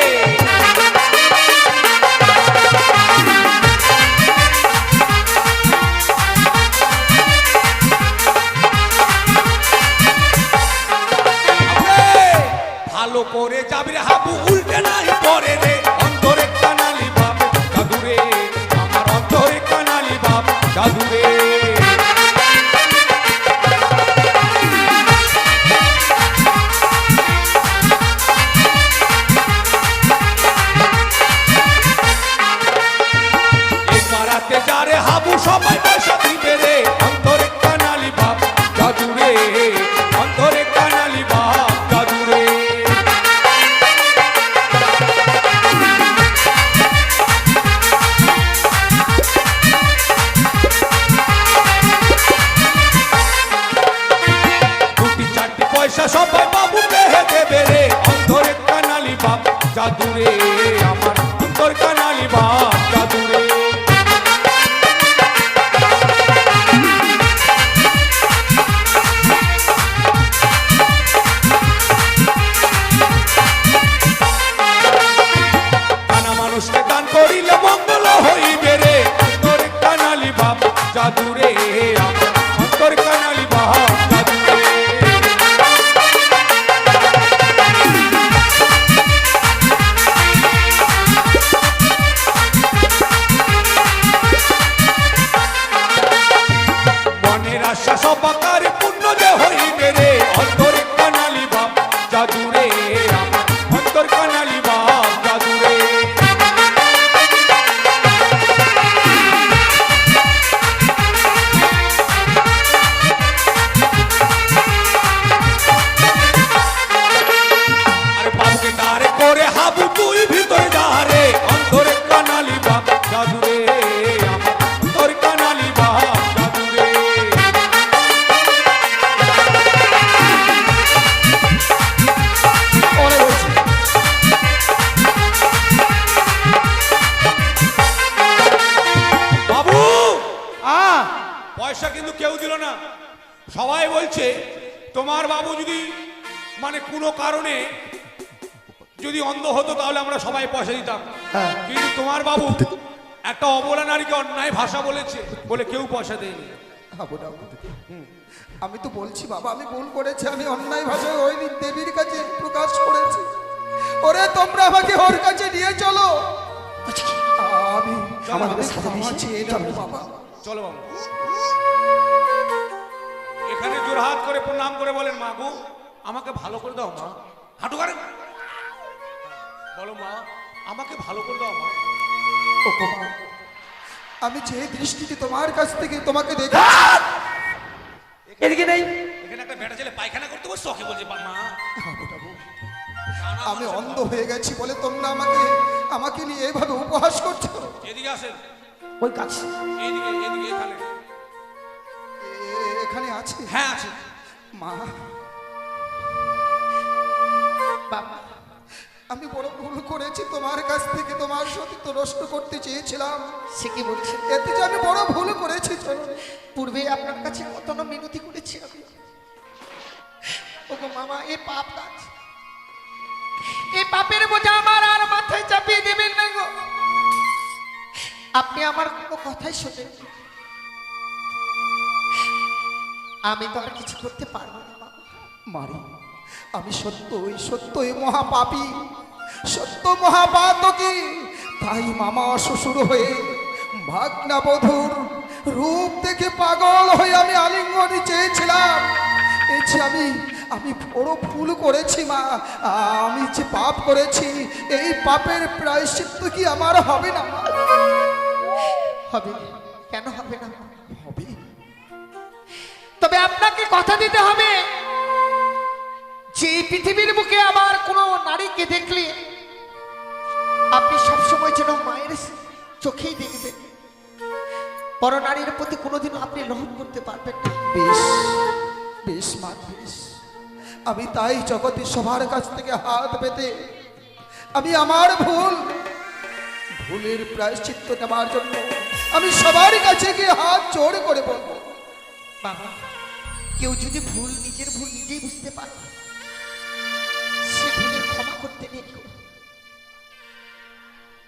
S3: ভালো করে যাবি রে হাবু, উল্টে নাই পরে রে, অন্তরে কানালি বাপ জাদুরে, আমার অন্তরে কানালি বাপ জাদুরে। পাড়াতে যারে হাবু সবাই পয়সা দিবে রে, অন্তরে কানালি বাপ জাদুরে, অন্তরে কানালি বাপ জাদুরে। দুটি চারটি পয়সা সবাই বাবুকে দেবে রে, অন্তরে কানালি বাপ জাদুরে, আমার অন্তর কানালি বাপ জাদুরে। কানা মানুষকে দান করিলে মঙ্গল হইবে রে, অন্তরে কানালি বাপ জাদুরে, আমার অন্তর কানালি বাপ জাদুরে। মনের আশা সবাকার পুণ্য যে হইবে রে, অন্তরে কানালি বাপ জাদুরে, আমার অন্তর কানালি বাপ জাদুরে। আরে বাবুকে তারে করে হাবু তুই ভিতরে যা রে, অন্তরে কানালি বাপ জাদুরে, আমার অন্তর কানালি বাপ জাদুরে।
S4: অনেক হয়েছে।
S3: বাবু
S4: আহ
S3: পয়সা কিন্তু কেউ দিল না, সবাই বলছে তোমার বাবু যদি মানে কোনো কারণে যদি অন্ধ হতো তাহলে আমরা সবাই পয়সা দিতাম,
S4: হ্যাঁ।
S3: কিন্তু তোমার বাবু একটা অবলা নারীকে অন্যায় ভাষা বলেছে বলে কেউ পয়সা দেয়নি।
S2: আমি তো বলছি বাবা, আমি ভুল করেছি, আমি অন্যায় ভাষায় ওই দিন দেবীর কাছে প্রকাশ করেছি। ওরে তোমরা আমাকে ওর কাছে নিয়ে চলো, আমি
S4: আমাদের সাথে
S2: ক্ষমা
S4: দিয়েছে।
S2: চেয়ে নেবো বাবা।
S3: চলো বাবু, এখানে জোরহাত করে প্রণাম করে বলেন মা গো আমাকে ভালো করে দাও মা, হাঁটু করেন বলো মা আমাকে ভালো করে দাও মা।
S2: ও বাবা, আমি যে দৃষ্টিতে তোমার কাছ থেকে তোমাকে দেখি,
S4: এদিকে নেই।
S3: এখানে একটা বেটা ছেলে পায়খানা করতে বসছে, ওকে বলছে মা
S2: আমি অন্ধ হয়ে গেছি বলে তোমরা আমাকে নিয়ে এইভাবে উপহাস করছো।
S3: এদিকে আসেন,
S4: ওই কাছে
S3: এইদিকে এখানে
S2: এখানে আছে?
S3: হ্যাঁ আছে।
S2: মা,
S1: বাবা
S2: আমি বড় ভুল করেছি, তোমার কাছ থেকে তোমার সতীত্ব নষ্ট করতে চেয়েছিলাম।
S1: সে কি বলছেন?
S2: এতে যে আমি বড় ভুল করেছি জননী।
S1: পূর্বে আপনার কাছে কত না মিনতি করেছি আমি। ওগো মামা, এই পাপ কাজ, এই পাপের বোঝা আমার আর মাথায় চাপিয়ে দেবেন না গো। আপনি আমার কোনো কথাই শোনেন, আমি তো আর কিছু করতে পারবো না বাবা।
S2: মারি, আমি সত্যই সত্যই মহাপাপী, সত্য মহাপাতকী। তাই মামা শ্বশুর হয়ে ভাগনা বধূর রূপ দেখে পাগল হয়ে আমি আলিঙ্গনে চেয়েছিলাম। এই যে আমি বড় ভুল করেছি মা, আমি যে পাপ করেছি, এই পাপের প্রায়শ্চিত্ত কি আমার হবে না মা?
S1: হবে, কেন হবে না?
S2: হবে।
S1: তবে আপনাকে কথা দিতে হবে যে এই পৃথিবীর বুকে আবার কোনো নারীকে দেখলে আপনি সবসময় যেন মায়ের চোখেই দেখবেন, পর নারীর প্রতি কোনোদিনও আপনি লোভ করতে পারবেন না।
S2: বেশ বেশ মা, বেশ। আমি তাই জগতে সবার কাছ থেকে হাত পেতে আমি আমার ভুলের প্রায়শ্চিত্ত নেবার জন্য আমি সবার কাছে গিয়ে হাত জোড় করে বলবো,
S1: বাবা, কেউ যদি নিজের ভুল নিজেই বুঝতে পারে, সে ভুলের ক্ষমা করতে নেই গো।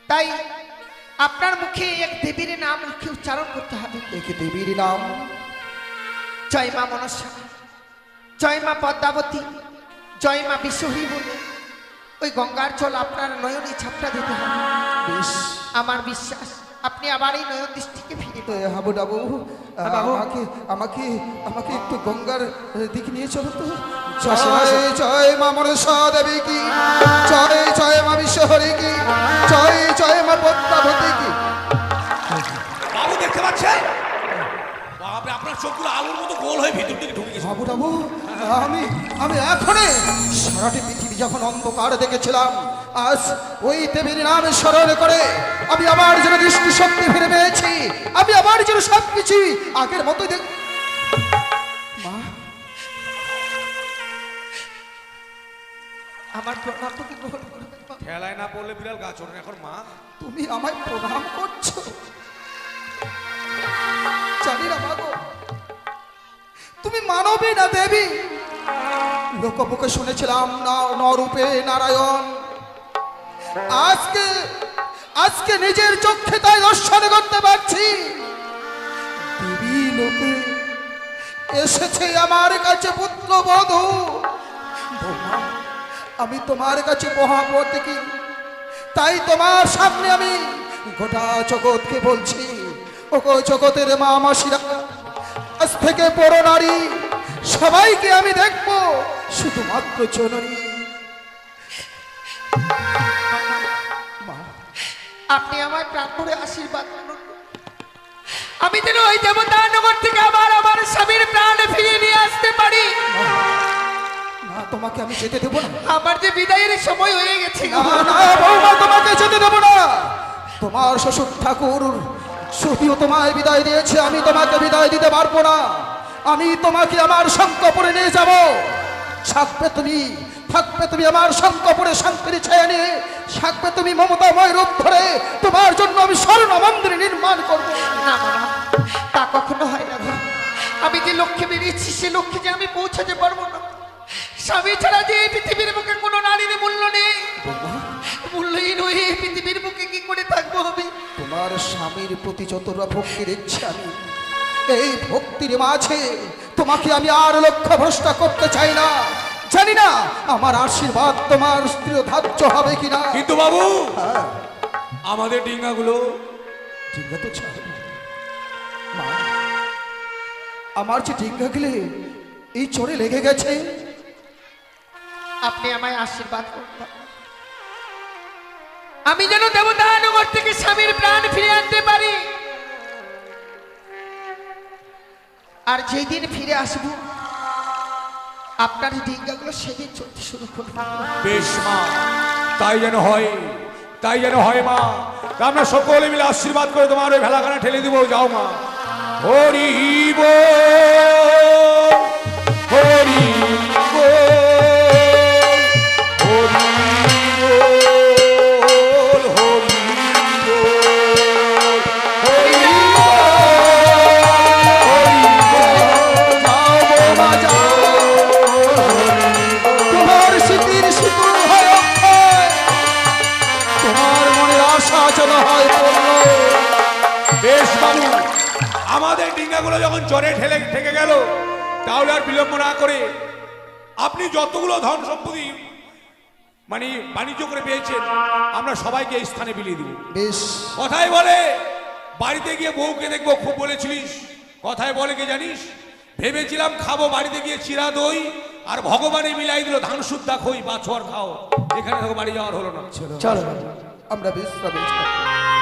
S1: তাই আপনার মুখে এক দেবীর নাম মুখে উচ্চারণ করতে হবে।
S2: একে দেবীর নাম?
S1: জয় মা মনসা, জয় মা পদ্মাবতী, জয় মা বিশ্বহী বলে ওই গঙ্গার জল আপনার নয়নে ঝাপটা দিতে হবে।
S2: বেশ।
S1: আমার বিশ্বাস আপনি আবার এই নয়ন দৃষ্টিকে ফিরে পাবেন।
S2: হাবু ডাবু,
S1: বাবু।
S2: আমাকে আমাকে একটু গঙ্গার দিকে নিয়ে চলো তো।
S1: আসুন, আসুন।
S2: জয় জয় মা মনসা দেবী কি, জয় জয় মা বিশ্বহরি কি, জয় জয় মা পদ্মাবতী কি।
S3: বাবু দেখতে পাচ্ছেন? বাপরে, আপনার চোখগুলো আলুর মতো গোল হয়ে ভিতর দিকে ঢুকে গেছে।
S2: বাবু বাবু, আমি এখনই সারাটি পৃথিবী যখন অন্ধকার দেখেছিলাম, আজ ওই দেবীর নাম স্মরণ করে আমি আবার যেন দৃষ্টি শক্তি ফিরে পেয়েছি, আমি আবার যেন সবকিছু আগের মতো দেখ। মা,
S1: আমার প্রণামটুকু গ্রহণ করবেন বাবা।
S3: খেলায় না পড়লে বিড়াল গাছ ওঠে না। এখন মা,
S2: তুমি আমায় প্রণাম করছো? জানি না মা গো, তুমি মানবী না দেবী? লোকমুখে শুনেছিলাম না নরূপে নারায়ণ, আজকে নিজের চোখে তাই দর্শন করতে পারছি। দেবী লোকে এসেছে আমার কাছে পুত্রবধূ। বৌমা, আমি তোমার কাছে মহাপতি, তাই তোমার সামনে আমি গোটা জগৎকে বলছি, ওগো জগতের মা মাসিরা, আজ থেকে বড় নারী সবাইকে আমি দেখবো, শুধুমাত্র জননী। মা,
S1: আপনি আমায় প্রাণ ভরে আশীর্বাদ করুন, আমি যেন ওই দেবতা নগর থেকে আবার আমার স্বামীর প্রাণ ফিরিয়ে নিয়ে আসতে পারি।
S2: না, তোমাকে আমি যেতে দেবো না।
S1: আমার যে বিদায়ের সময় হয়ে গেছে গো।
S2: না, না, বৌমা, তোমাকে যেতে দেবো না। তোমার শ্বশুর ঠাকুর সতীও তোমায় বিদায় দিয়েছে, আমি তোমাকে বিদায় দিতে পারবো না। আমি তোমাকে আমার শঙ্কপুরে নিয়ে যাব, থাকবে তুমি আমার শঙ্কপুরে শান্তির ছায়া নিয়ে, থাকবে তুমি মমতাময় রূপ ধরে, তোমার জন্য আমি স্বর্ণ মন্দির নির্মাণ করবো।
S1: না মামা, তা কখনো হয় না গো। আমি যে লক্ষ্যে বেরিয়েছি সে লক্ষ্যে যে আমি পৌঁছাতে পারবো না। স্বামী ছাড়া যে এই পৃথিবীর বুকে কোনো নারীর মূল্য নেই, মূল্যহীন হয়ে এই পৃথিবীর বুকে কি করে থাকবো আমি?
S2: তোমার স্বামীর প্রতি যতটা ভক্তি দেখছি আমি, এই ভক্তির মাঝে তোমাকে আমি আর লক্ষ্য ভ্রষ্ট করতে চাই না। জানি না আমার আশীর্বাদ তোমার স্ত্রী ধার্য হবে কিনা।
S3: কিন্তু বাবু, আমাদের ডিঙ্গাগুলো
S2: ডিঙ্গা তো ছাড় মা, আমার যে ডিঙ্গা গেলে এই চড়ে লেগে গেছে।
S1: আপনি আমায় আশীর্বাদ করুন বাবা। আমি যেন দেবতা নগর থেকে স্বামীর প্রাণ ফিরে আনতে পারি, আর যেই দিন ফিরে আসবো আপনার ডিঙ্গাগুলো সেদিন চলতে শুরু করবে।
S3: বেশ মা, তাই যেন হয়, তাই যেন হয় মা। তা আমরা সকলে মিলে আশীর্বাদ করে তোমার ওই ভেলাখানা ঠেলে দিব। যাও মা। হরি বল, হরি বল, হরি বেশ বাবু, আমাদের ডিঙ্গাগুলো যখন জ্বরে ঠেকে গেল, তাহলে আর বিলম্ব না করে আপনি যতগুলো ধন সম্পত্তি মানে বাণিজ্য করে পেয়েছেন, আমরা সবাইকে এই স্থানে বিলিয়ে দিব।
S2: বেশ,
S3: কথায় বলে বাড়িতে গিয়ে বউকে দেখবো, খুব বলেছিলিস। কথায় বলে কি জানিস, ভেবেছিলাম খাবো বাড়িতে গিয়ে চিরা দই, আর ভগবানে মিলাই দিল ধান শুদ্ধা খই বা ছোয়ার খাও। এখানে থেকে বাড়ি যাওয়ার হলো না।
S4: চলো
S2: আমরা বিশ্রামে যাই।